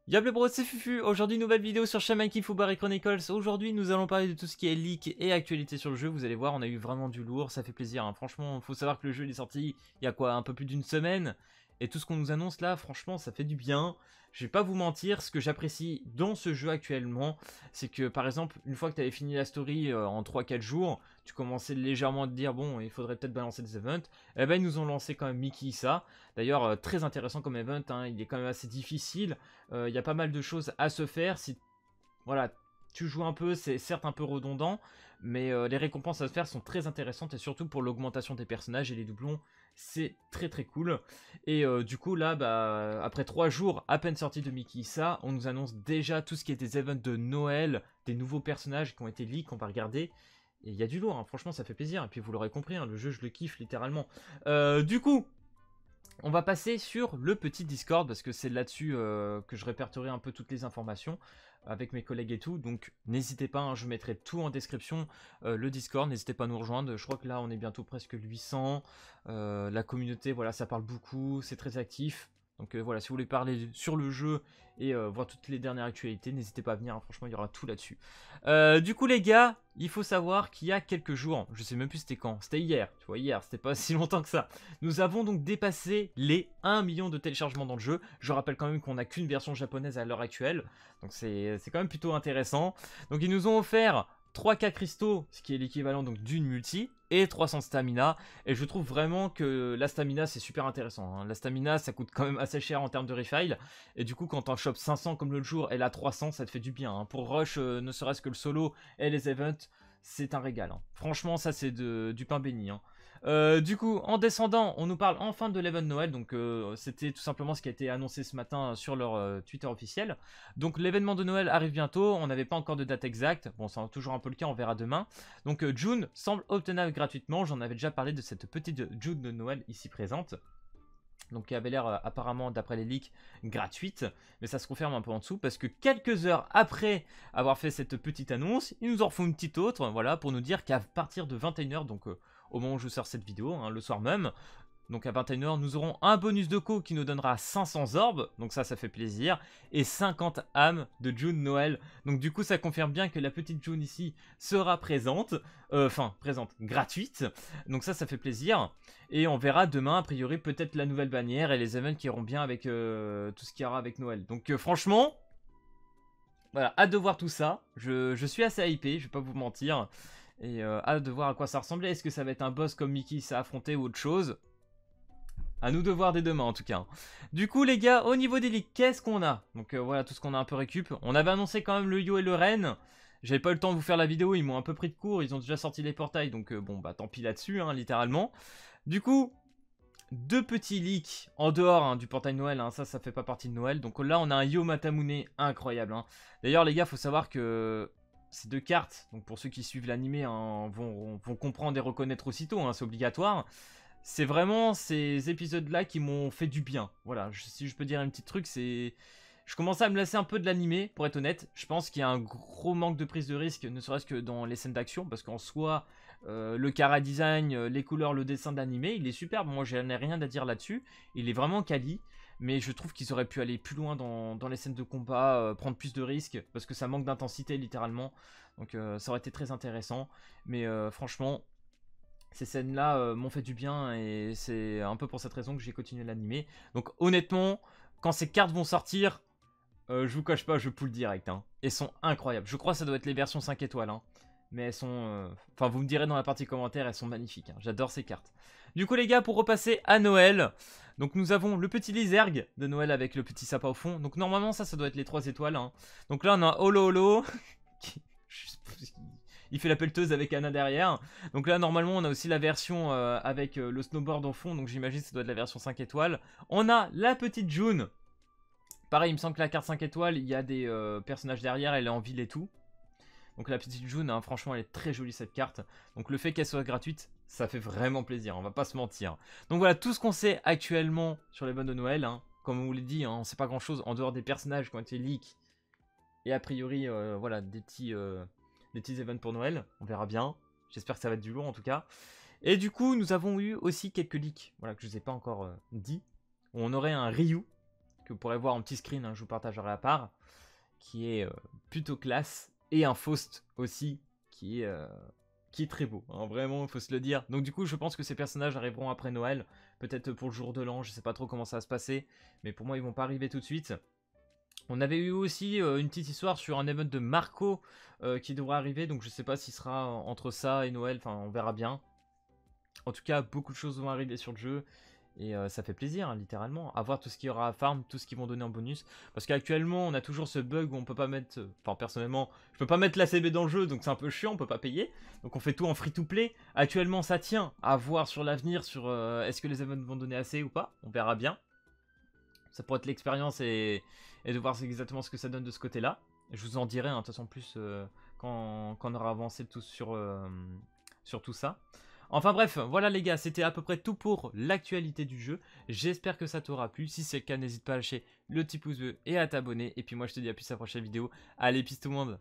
Y'a bro, c'est Fufu. Aujourd'hui, nouvelle vidéo sur Shaman Fu Barry Chronicles. Aujourd'hui, nous allons parler de tout ce qui est leak et actualité sur le jeu. Vous allez voir, on a eu vraiment du lourd, ça fait plaisir. Hein. Franchement, faut savoir que le jeu il est sorti il y a quoi, un peu plus d'une semaine. Et tout ce qu'on nous annonce là, franchement, ça fait du bien. Je vais pas vous mentir, ce que j'apprécie dans ce jeu actuellement, c'est que par exemple, une fois que tu avais fini la story en 3-4 jours, tu commençais légèrement à te dire, bon, il faudrait peut-être balancer des events. Eh ben, ils nous ont lancé quand même Mickey Issa. D'ailleurs, très intéressant comme event, hein. Il est quand même assez difficile. Il y a pas mal de choses à se faire. Si voilà, tu joues un peu, c'est certes un peu redondant, mais les récompenses à se faire sont très intéressantes et surtout pour l'augmentation des personnages et les doublons, c'est très très cool. Et du coup là, bah, après 3 jours à peine sortis de Mickey Issa, on nous annonce déjà tout ce qui est des events de Noël, des nouveaux personnages qui ont été leaks, on va regarder. Et il y a du lourd, hein. Franchement ça fait plaisir. Et puis vous l'aurez compris, hein, le jeu je le kiffe littéralement. Du coup, on va passer sur le petit Discord parce que c'est là-dessus que je répertorie un peu toutes les informations avec mes collègues et tout. Donc n'hésitez pas, hein, je mettrai tout en description. Le Discord, n'hésitez pas à nous rejoindre. Je crois que là on est bientôt presque 800. La communauté, voilà, ça parle beaucoup, c'est très actif. Donc voilà, si vous voulez parler sur le jeu et voir toutes les dernières actualités, n'hésitez pas à venir, hein, franchement il y aura tout là-dessus. Du coup les gars, il faut savoir qu'il y a quelques jours, je sais même plus c'était quand, c'était hier, tu vois, hier, c'était pas si longtemps que ça. Nous avons donc dépassé les 1 million de téléchargements dans le jeu. Je rappelle quand même qu'on n'a qu'une version japonaise à l'heure actuelle, donc c'est quand même plutôt intéressant. Donc ils nous ont offert 3K cristaux, ce qui est l'équivalent donc d'une multi, et 300 stamina. Et je trouve vraiment que la stamina c'est super intéressant. Hein. La stamina ça coûte quand même assez cher en termes de refill. Et du coup quand t'en chopes 500 comme l'autre jour et la 300 ça te fait du bien. Hein. Pour rush ne serait-ce que le solo et les events, c'est un régal. Hein. Franchement ça c'est du pain béni. Hein. Du coup, en descendant, on nous parle enfin de l'event Noël. Donc, c'était tout simplement ce qui a été annoncé ce matin sur leur Twitter officiel. Donc, l'événement de Noël arrive bientôt. On n'avait pas encore de date exacte. Bon, c'est toujours un peu le cas, on verra demain. Donc, June semble obtenable gratuitement. J'en avais déjà parlé de cette petite June de Noël ici présente. Donc qui avait l'air apparemment d'après les leaks gratuite, mais ça se confirme un peu en dessous parce que quelques heures après avoir fait cette petite annonce, ils nous en font une petite autre, voilà, pour nous dire qu'à partir de 21h, donc au moment où je sors cette vidéo, hein, le soir même, donc à 21h, nous aurons un bonus de co qui nous donnera 500 orbes, donc ça fait plaisir, et 50 âmes de June Noël. Donc du coup, ça confirme bien que la petite June ici sera présente, présente, gratuite. Donc ça fait plaisir. Et on verra demain, a priori, peut-être la nouvelle bannière et les events qui iront bien avec tout ce qu'il y aura avec Noël. Donc franchement, voilà, hâte de voir tout ça. Je suis assez hypé, je vais pas vous mentir. Et hâte de voir à quoi ça ressemblait. Est-ce que ça va être un boss comme Mickey s'est affronté ou autre chose? À nous de voir dès demain en tout cas. Du coup les gars, au niveau des leaks, qu'est-ce qu'on a? Donc voilà tout ce qu'on a un peu récup. On avait annoncé quand même le Yo et le Ren. J'avais pas eu le temps de vous faire la vidéo, ils m'ont un peu pris de court, ils ont déjà sorti les portails, donc bon bah tant pis là-dessus, hein, littéralement. Du coup, deux petits leaks en dehors hein, du portail Noël, hein, ça fait pas partie de Noël. Donc là on a un Yo Matamune incroyable. Hein. D'ailleurs les gars, faut savoir que ces deux cartes, donc pour ceux qui suivent l'animé, hein, vont comprendre et reconnaître aussitôt, hein, c'est obligatoire. C'est vraiment ces épisodes-là qui m'ont fait du bien. Voilà, si je peux dire un petit truc, c'est... Je commençais à me lasser un peu de l'animé, pour être honnête. Je pense qu'il y a un gros manque de prise de risque, ne serait-ce que dans les scènes d'action, parce qu'en soi, le chara design, les couleurs, le dessin de l'animé, il est superbe. Moi, je n'ai rien à dire là-dessus. Il est vraiment quali. Mais je trouve qu'ils auraient pu aller plus loin dans les scènes de combat, prendre plus de risques, parce que ça manque d'intensité, littéralement. Donc ça aurait été très intéressant. Mais franchement... Ces scènes-là m'ont fait du bien et c'est un peu pour cette raison que j'ai continué l'animé. Donc honnêtement, quand ces cartes vont sortir, je vous cache pas, je pull direct. Hein. Elles sont incroyables. Je crois que ça doit être les versions 5 étoiles. Hein. Mais elles sont... Enfin, vous me direz dans la partie commentaire, elles sont magnifiques. Hein. J'adore ces cartes. Du coup les gars, pour repasser à Noël, donc nous avons le petit Lizergue de Noël avec le petit sapin au fond. Donc normalement ça doit être les 3 étoiles. Hein. Donc là on a Holo Holo. Il fait la pelleteuse avec Anna derrière. Donc là, normalement, on a aussi la version avec le snowboard en fond. Donc j'imagine que ça doit être la version 5 étoiles. On a la petite June. Pareil, il me semble que la carte 5 étoiles, il y a des personnages derrière. Elle est en ville et tout. Donc la petite June, hein, franchement, elle est très jolie cette carte. Donc le fait qu'elle soit gratuite, ça fait vraiment plaisir. On va pas se mentir. Donc voilà, tout ce qu'on sait actuellement sur les bonnes de Noël. Hein. Comme on vous l'a dit, hein, on sait pas grand-chose en dehors des personnages qui ont été leaks. Et a priori, voilà, des petits events pour Noël, on verra bien. J'espère que ça va être du lourd en tout cas. Et du coup, nous avons eu aussi quelques leaks, voilà, que je ne vous ai pas encore dit. On aurait un Ryu que vous pourrez voir en petit screen, hein, je vous partagerai à part, qui est plutôt classe, et un Faust aussi, qui est très beau, hein, vraiment, il faut se le dire. Donc du coup, je pense que ces personnages arriveront après Noël, peut-être pour le jour de l'an, je sais pas trop comment ça va se passer, mais pour moi, ils vont pas arriver tout de suite. On avait eu aussi une petite histoire sur un event de Marco qui devrait arriver, donc je sais pas s'il sera entre ça et Noël, enfin on verra bien. En tout cas, beaucoup de choses vont arriver sur le jeu. Et ça fait plaisir, hein, littéralement, à voir tout ce qu'il y aura à farm, tout ce qu'ils vont donner en bonus. Parce qu'actuellement, on a toujours ce bug où on peut pas mettre... Enfin, personnellement, je peux pas mettre la CB dans le jeu, donc c'est un peu chiant, on peut pas payer. Donc on fait tout en free-to-play. Actuellement, ça tient à voir sur l'avenir, sur est-ce que les events vont donner assez ou pas. On verra bien. Ça pourrait être l'expérience et de voir exactement ce que ça donne de ce côté-là. Je vous en dirai, hein, de toute façon, plus quand on aura avancé tout sur tout ça. Enfin bref, voilà les gars, c'était à peu près tout pour l'actualité du jeu. J'espère que ça t'aura plu. Si c'est le cas, n'hésite pas à lâcher le petit pouce bleu et à t'abonner. Et puis moi, je te dis à plus à la prochaine vidéo. Allez, peace tout le monde!